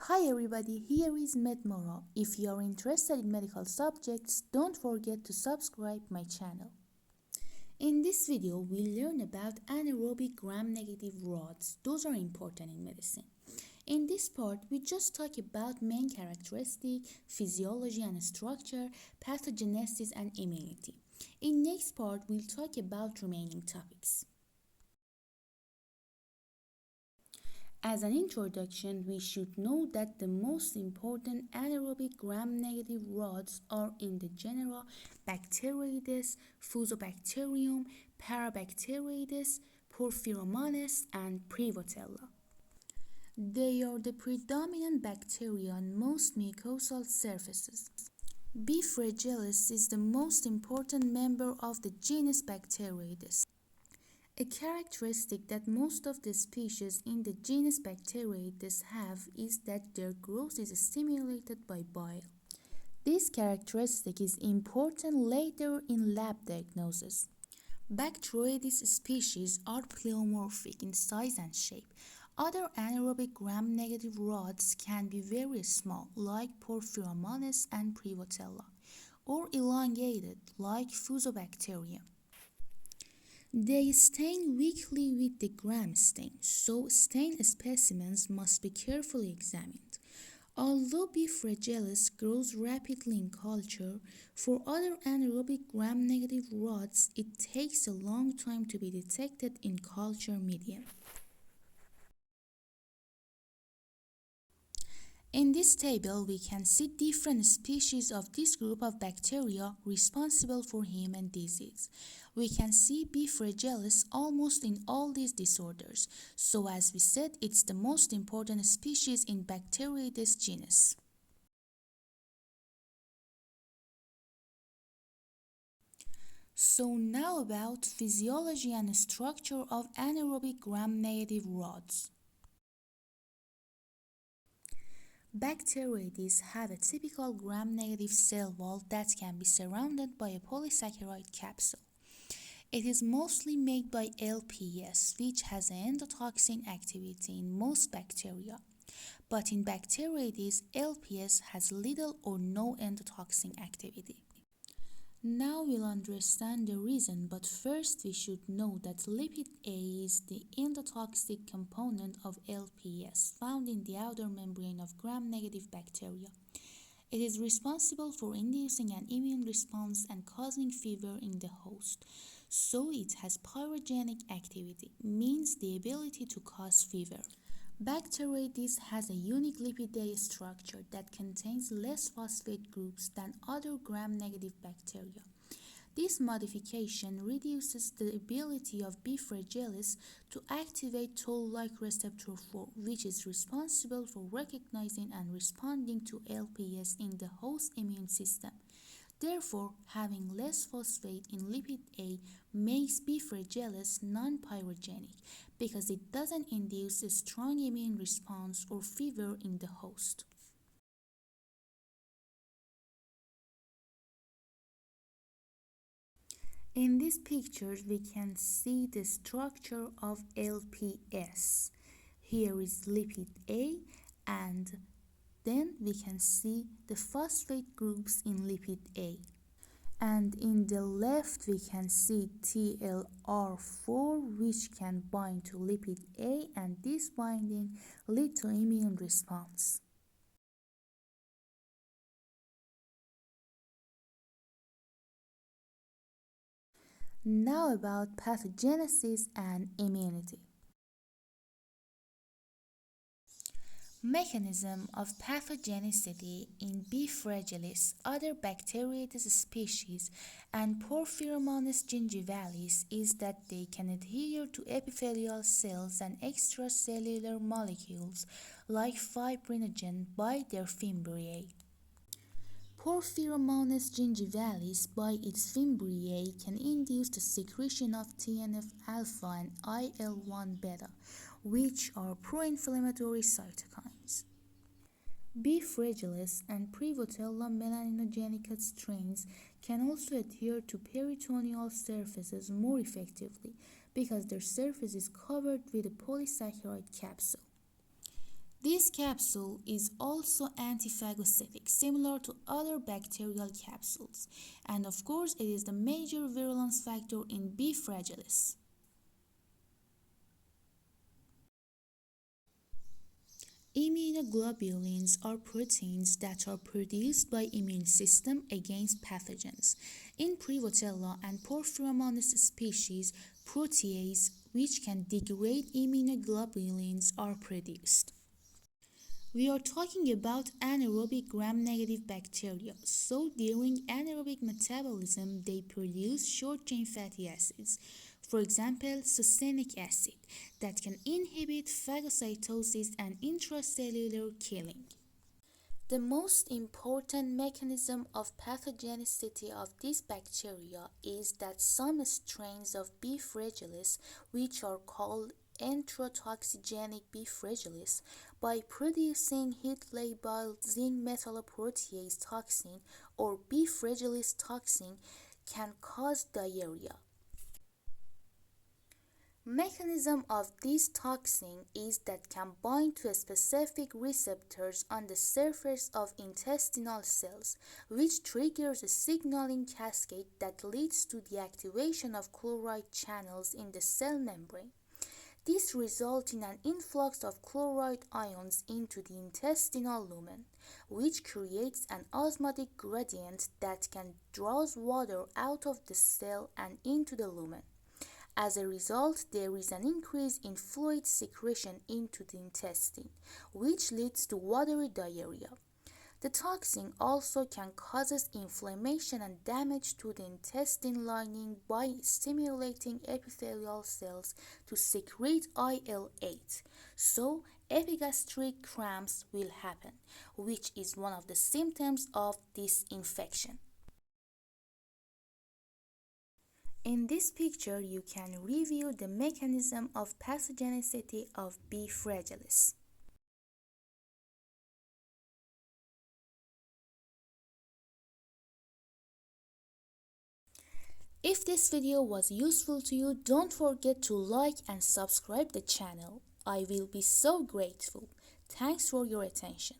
Hi everybody, here is MedMoro. If you are interested in medical subjects, don't forget to subscribe my channel. In this video, we'll learn about anaerobic gram-negative rods. Those are important in medicine. In this part, we just talk about main characteristic, physiology and structure, pathogenesis and immunity. In next part, we'll talk about remaining topics. As an introduction, we should know that the most important anaerobic gram-negative rods are in the genera Bacteroides, Fusobacterium, Parabacteroides, Porphyromonas, and Prevotella. They are the predominant bacteria on most mucosal surfaces. B. fragilis is the most important member of the genus Bacteroides. A characteristic that most of the species in the genus Bacteroides have is that their growth is stimulated by bile. This characteristic is important later in lab diagnosis. Bacteroides species are pleomorphic in size and shape. Other anaerobic gram-negative rods can be very small, like Porphyromonas and Prevotella, or elongated, like Fusobacterium. They stain weakly with the gram stain, so stained specimens must be carefully examined. Although B. fragilis grows rapidly in culture, for other anaerobic gram-negative rods it takes a long time to be detected in culture medium. In this table, we can see different species of this group of bacteria responsible for human disease. We can see B. fragilis almost in all these disorders, so as we said, it's the most important species in Bacteroides genus. So now about physiology and structure of anaerobic gram-negative rods. Bacteroides have a typical gram-negative cell wall that can be surrounded by a polysaccharide capsule. It is mostly made by LPS, which has an endotoxin activity in most bacteria. But in Bacteroides, LPS has little or no endotoxin activity. Now we'll understand the reason, but first we should know that lipid A is the endotoxic component of LPS found in the outer membrane of gram-negative bacteria. It is responsible for inducing an immune response and causing fever in the host. So it has pyrogenic activity, means the ability to cause fever. Bacteroides has a unique lipid A structure that contains less phosphate groups than other gram-negative bacteria. This modification reduces the ability of B. fragilis to activate toll-like receptor 4, which is responsible for recognizing and responding to LPS in the host immune system. Therefore, having less phosphate in lipid A makes B. fragilis non-pyrogenic because it doesn't induce a strong immune response or fever in the host. In these pictures, we can see the structure of LPS. Here is lipid A, and then we can see the phosphate groups in lipid A. And in the left, we can see TLR4, which can bind to lipid A, and this binding leads to immune response. Now about pathogenesis and immunity. Mechanism of pathogenicity in B. fragilis, other Bacteroides species, and Porphyromonas gingivalis is that they can adhere to epithelial cells and extracellular molecules like fibrinogen by their fimbriae. Porphyromonas gingivalis, by its fimbriae, can induce the secretion of TNF-alpha and IL-1 beta, which are pro-inflammatory cytokines. B. fragilis and Prevotella melanogenica strains can also adhere to peritoneal surfaces more effectively because their surface is covered with a polysaccharide capsule. This capsule is also antiphagocytic, similar to other bacterial capsules, and of course it is the major virulence factor in B. fragilis. Immunoglobulins are proteins that are produced by immune system against pathogens. In Prevotella and Porphyromonas species, proteases which can degrade immunoglobulins are produced. We are talking about anaerobic gram-negative bacteria. So during anaerobic metabolism, they produce short-chain fatty acids, for example, succinic acid, that can inhibit phagocytosis and intracellular killing. The most important mechanism of pathogenicity of this bacteria is that some strains of B. fragilis, which are called enterotoxigenic B. fragilis, by producing heat-labile zinc metalloprotease toxin or B. fragilis toxin, can cause diarrhea. Mechanism of this toxin is that can bind to specific receptors on the surface of intestinal cells, which triggers a signaling cascade that leads to the activation of chloride channels in the cell membrane. This results in an influx of chloride ions into the intestinal lumen, which creates an osmotic gradient that can draw water out of the cell and into the lumen. As a result, there is an increase in fluid secretion into the intestine, which leads to watery diarrhea. The toxin also can cause inflammation and damage to the intestine lining by stimulating epithelial cells to secrete IL-8. So, epigastric cramps will happen, which is one of the symptoms of this infection. In this picture, you can review the mechanism of pathogenicity of B. fragilis. If this video was useful to you, don't forget to like and subscribe the channel. I will be so grateful. Thanks for your attention.